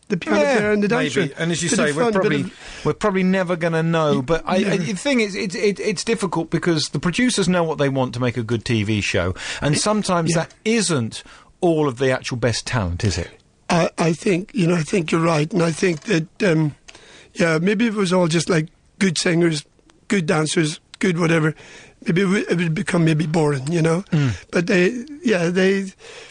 the people up there in the dance room. And as you say, we're probably never going to know. But the thing is, it's difficult because the producers know what they want to make a good TV show, and sometimes that isn't all of the actual best talent, is it? I think you're right, and I think that maybe if it was all just like good singers, good dancers, good whatever, maybe it would become maybe boring, you know. But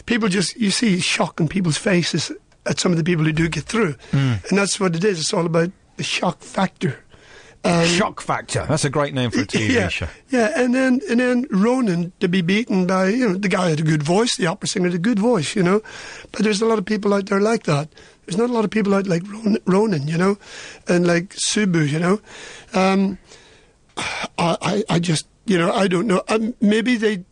people just, you see shock in people's faces at some of the people who do get through, and that's what it is. It's all about the shock factor. Shock factor. That's a great name for a TV show. Yeah, and then Ronan to be beaten by, the guy had a good voice, the opera singer had a good voice, But there's a lot of people out there like that. There's not a lot of people out like Ronan, and like Subu, I just, I don't know. Maybe the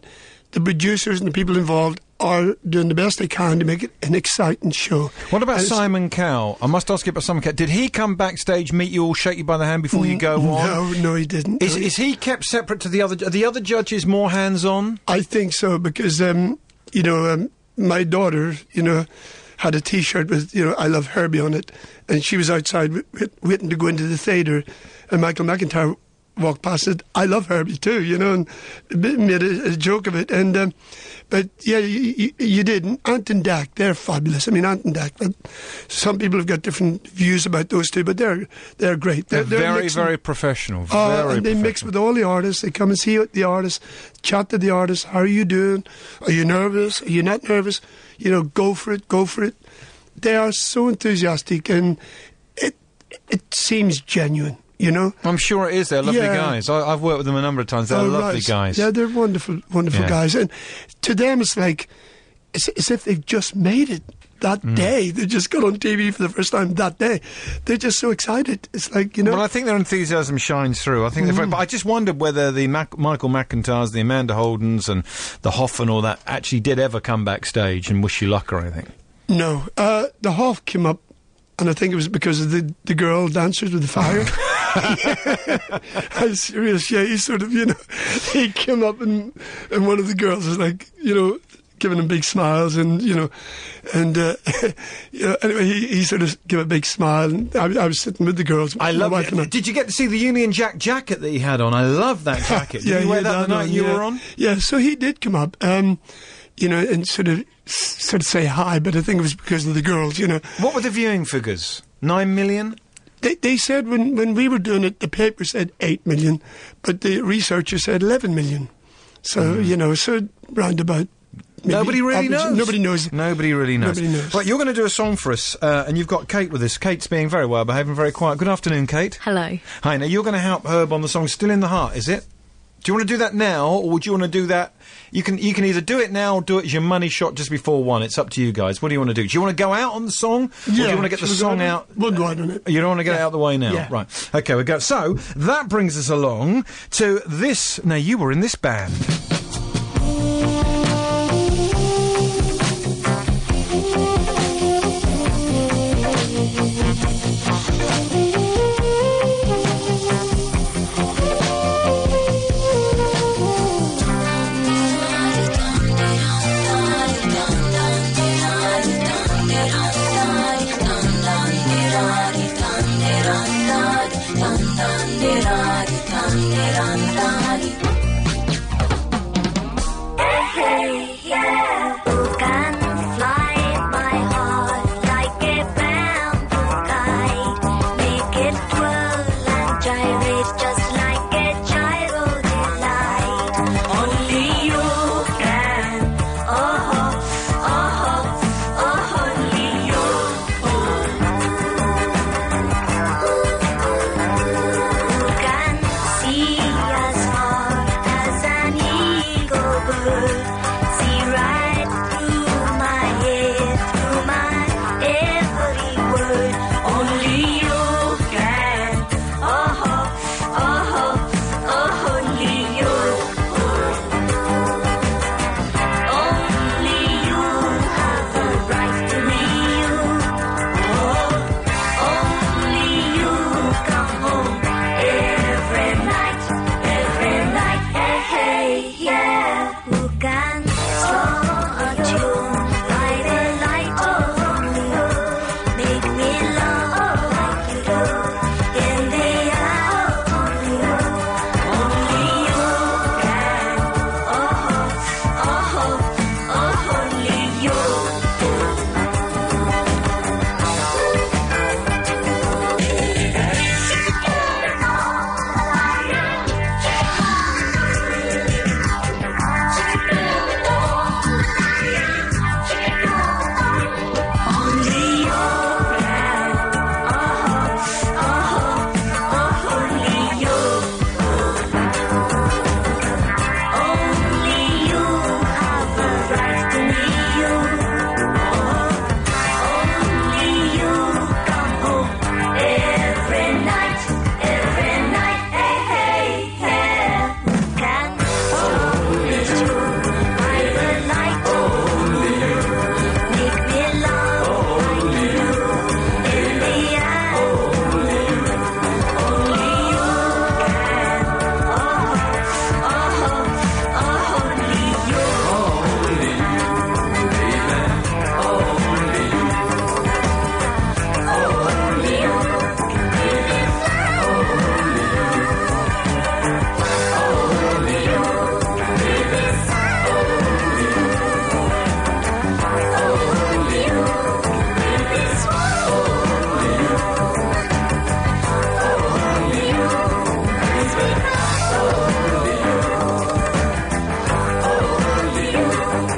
producers and the people involved are doing the best they can to make it an exciting show. What about Simon Cowell? I must ask you about Simon Cowell. Did he come backstage, meet you all, shake you by the hand before you go on? No, he didn't. Is he kept separate to the other? Are the other judges more hands-on? I think so, because, my daughter, had a T-shirt with, I love Herbie on it, and she was outside waiting to go into the theatre, and Michael McIntyre walked past it. I love Herbie too, and made a joke of it. And but yeah, you did. Ant and Dyke, they're fabulous. I mean, Ant and Dyke. Some people have got different views about those two, but they're great. They're very, very professional. And they mix with all the artists. They come and see the artists, chat to the artists. How are you doing? Are you nervous? Are you not nervous? Go for it. Go for it. They are so enthusiastic, and it seems genuine. I'm sure it is. They're lovely guys. I've worked with them a number of times. They're lovely guys. Yeah, they're wonderful guys. And to them, it's like, it's as if they've just made it that day. They just got on TV for the first time that day. They're just so excited. It's like, Well, I think their enthusiasm shines through. I think they're but I just wondered whether the Michael McIntyres, the Amanda Holdens, and the Hoff and all that actually did ever come backstage and wish you luck or anything. No. The Hoff came up, and I think it was because of the girl dancers with the fire. I'm serious, yeah. He sort of, he came up and one of the girls was like, giving him big smiles and, anyway, he sort of gave a big smile, and I was sitting with the girls. I love it. Did you get to see the Union Jack jacket that he had on? I love that jacket. Did you wear that the night you were on? Yeah, so he did come up, and sort of say hi, but I think it was because of the girls, What were the viewing figures? 9 million? They said when we were doing it, the paper said 8 million, but the researcher said 11 million. So, so round about. Nobody really knows. Nobody knows. Nobody really knows. Nobody knows. Right, you're going to do a song for us, and you've got Kate with us. Kate's being very well behaved and very quiet. Good afternoon, Kate. Hello. Hi, now you're going to help Herb on the song Still in the Heart, is it? Do you want to do that now, or would you want to do that? You can either do it now or do it as your money shot just before 1. It's up to you guys. What do you want to do? Do you want to go out on the song? Or do you want to get the song out? We'll go out on it. You don't want to get it out of the way now? Yeah. Right. Okay, we go. So, that brings us along to this. Now, you were in this band.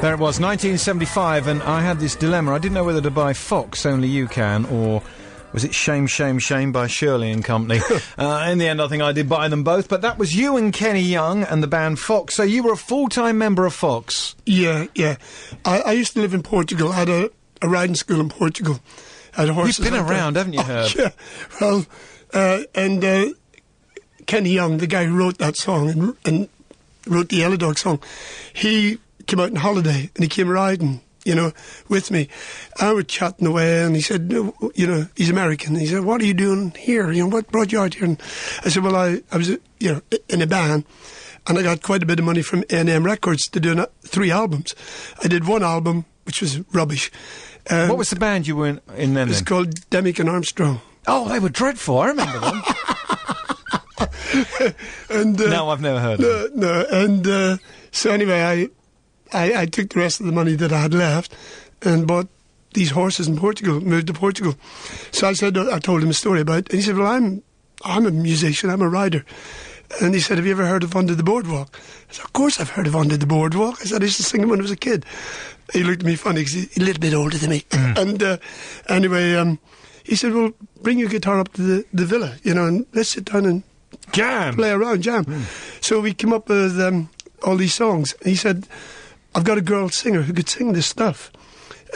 There it was, 1975, and I had this dilemma. I didn't know whether to buy Fox, Only You Can, or was it Shame, Shame, Shame by Shirley and Company? In the end, I think I did buy them both, but that was you and Kenny Young and the band Fox. So you were a full-time member of Fox? Yeah. I used to live in Portugal. I had a riding school in Portugal. I had horses. You've been around, haven't you, Herb? Yeah. Well, and Kenny Young, the guy who wrote that song and wrote the Yellow Dog song, he came out on holiday and he came riding, with me. I was chatting away and he said, he's American. He said, what are you doing here? What brought you out here? And I said, well, I was, in a band and I got quite a bit of money from A&M Records to do 3 albums. I did 1 album, which was rubbish. What was the band you were in then? It was called Dyke and Armstrong. Oh, they were dreadful. I remember them. And no, I've never heard of them. No, and so anyway, I took the rest of the money that I had left and bought these horses in Portugal, moved to Portugal. So I told him a story about it, and he said, well, I'm a musician, I'm a rider. And he said, have you ever heard of Under the Boardwalk? I said, of course I've heard of Under the Boardwalk. I said, I used to sing it when I was a kid. He looked at me funny because he's a little bit older than me. And anyway, he said, well, bring your guitar up to the villa, and let's sit down and play around, jam. So we came up with all these songs. And he said, I've got a girl singer who could sing this stuff.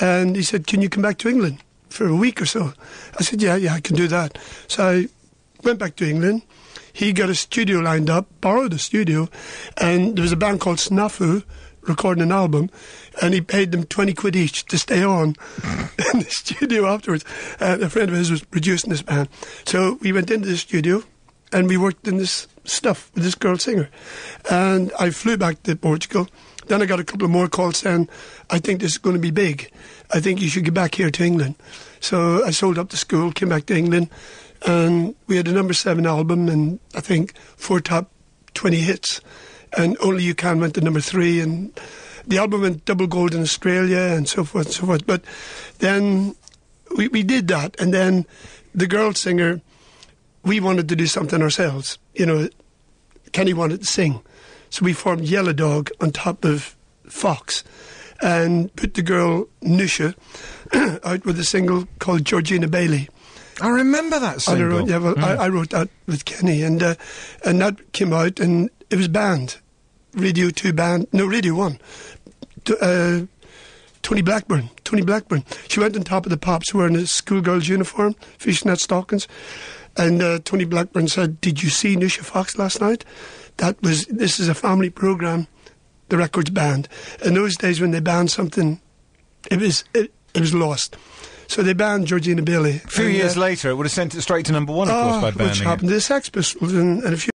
And he said, can you come back to England for a week or so? I said, yeah, I can do that. So I went back to England. He got a studio lined up, borrowed a studio, and there was a band called Snafu recording an album, and he paid them 20 quid each to stay on in the studio afterwards. A friend of his was producing this band. So we went into the studio, and we worked in this stuff with this girl singer. And I flew back to Portugal. Then I got a couple of more calls saying, I think this is going to be big. I think you should get back here to England. So I sold up the school, came back to England, and we had a number 7 album and I think 4 top 20 hits. And Only You Can went to number 3, and the album went double gold in Australia and so forth and so forth. But then we did that, and then the girl singer, we wanted to do something ourselves. Kenny wanted to sing. So we formed Yellow Dog on top of Fox and put the girl Nusha out with a single called Georgina Bailey. I remember that single. I wrote that with Kenny, and that came out, and it was banned. Radio 1. Tony Blackburn. She went on top of the Pops wearing a schoolgirl's uniform, fishnet stockings, and Tony Blackburn said, did you see Nusha Fox last night? This is a family programme, the record's banned. In those days when they banned something, it was lost. So they banned Georgina Bailey. A few years later, it would have sent it straight to number 1, of course, by banning which happened to the Sex Pistols and a few